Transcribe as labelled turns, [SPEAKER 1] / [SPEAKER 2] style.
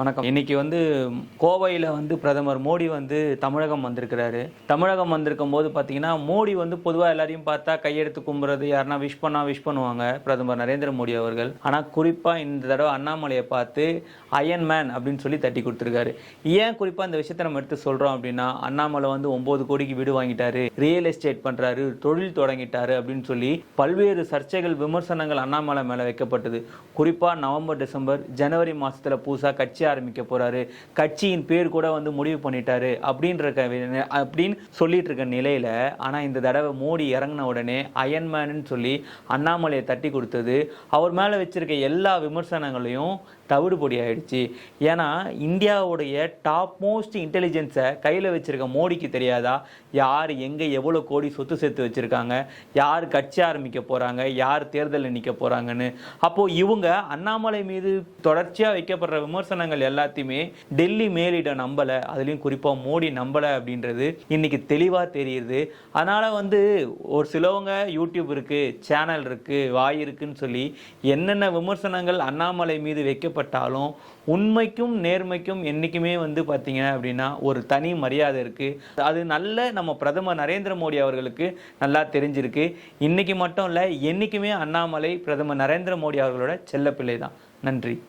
[SPEAKER 1] வணக்கம். இன்னைக்கு கோவையில் பிரதமர் மோடி தமிழகம் வந்திருக்கிறாரு. தமிழகம் வந்திருக்கும் போது பார்த்தீங்கன்னா, மோடி பொதுவாக எல்லாரையும் பார்த்தா கையெடுத்து கும்புறது, யாருன்னா விஷ் பண்ணுவாங்க பிரதமர் நரேந்திர மோடி அவர்கள். ஆனால் குறிப்பாக இந்த தடவை அண்ணாமலையை பார்த்து அயன் மேன் அப்படின்னு சொல்லி தட்டி கொடுத்துருக்காரு. ஏன் குறிப்பாக இந்த விஷயத்தை நம்ம எடுத்து சொல்கிறோம் அப்படின்னா, அண்ணாமலை 9 கோடிக்கு வீடு வாங்கிட்டாரு, ரியல் எஸ்டேட் பண்ணுறாரு, தொழில் தொடங்கிட்டாரு அப்படின்னு சொல்லி பல்வேறு சர்ச்சைகள், விமர்சனங்கள் அண்ணாமலை மேலே வைக்கப்பட்டது. குறிப்பாக நவம்பர், டிசம்பர், ஜனவரி மாதத்தில் புதுசாக கட்சி ஆரம்பிக்க போறாரு, கட்சியின் பேர் கூட முடிவு பண்ணிட்டாரு அப்படின்னு சொல்லிட்டு இருக்க நிலையில, ஆனா இந்த தடவை மோடி இறங்கின உடனே அயன்மேன் சொல்லி அண்ணாமலையை தட்டி கொடுத்தது அவர் மேல வச்சிருக்க எல்லா விமர்சனங்களையும் தவிடுபொடி ஆயிடுச்சு. ஏன்னா இந்தியாவுடைய டாப் மோஸ்ட் இன்டெலிஜென்ஸை கையில் வச்சிருக்க மோடிக்கு தெரியாதா யார் எங்கே எவ்வளோ கோடி சொத்து சேர்த்து வச்சுருக்காங்க, யார் கட்சி ஆரம்பிக்க போகிறாங்க, யார் தேர்தலில் நிற்க போகிறாங்கன்னு. அப்போது இவங்க அண்ணாமலை மீது தொடர்ச்சியாக வைக்கப்படுற விமர்சனங்கள் எல்லாத்தையுமே டெல்லி மேலிட நம்பலை, அதுலேயும் குறிப்பாக மோடி நம்பலை அப்படின்றது இன்னைக்கு தெளிவாக தெரியுது. அதனால் ஒரு சிலவங்க யூடியூப் இருக்குது, சேனல் இருக்குது, வாய் இருக்குன்னு சொல்லி என்னென்ன விமர்சனங்கள் அண்ணாமலை மீது வைக்கப்பட்டாலும் உண்மைக்கும் நேர்மைக்கும் என்றைக்குமே பார்த்தீங்க அப்படின்னா ஒரு தனி மரியாதை இருக்குது. அது நல்ல நம்ம பிரதமர் நரேந்திர மோடி அவர்களுக்கு நல்லா தெரிஞ்சிருக்கு. இன்னைக்கு மட்டும் இல்லை, என்றைக்குமே அண்ணாமலை பிரதமர் நரேந்திர மோடி அவர்களோட செல்லப்பிள்ளை தான். நன்றி.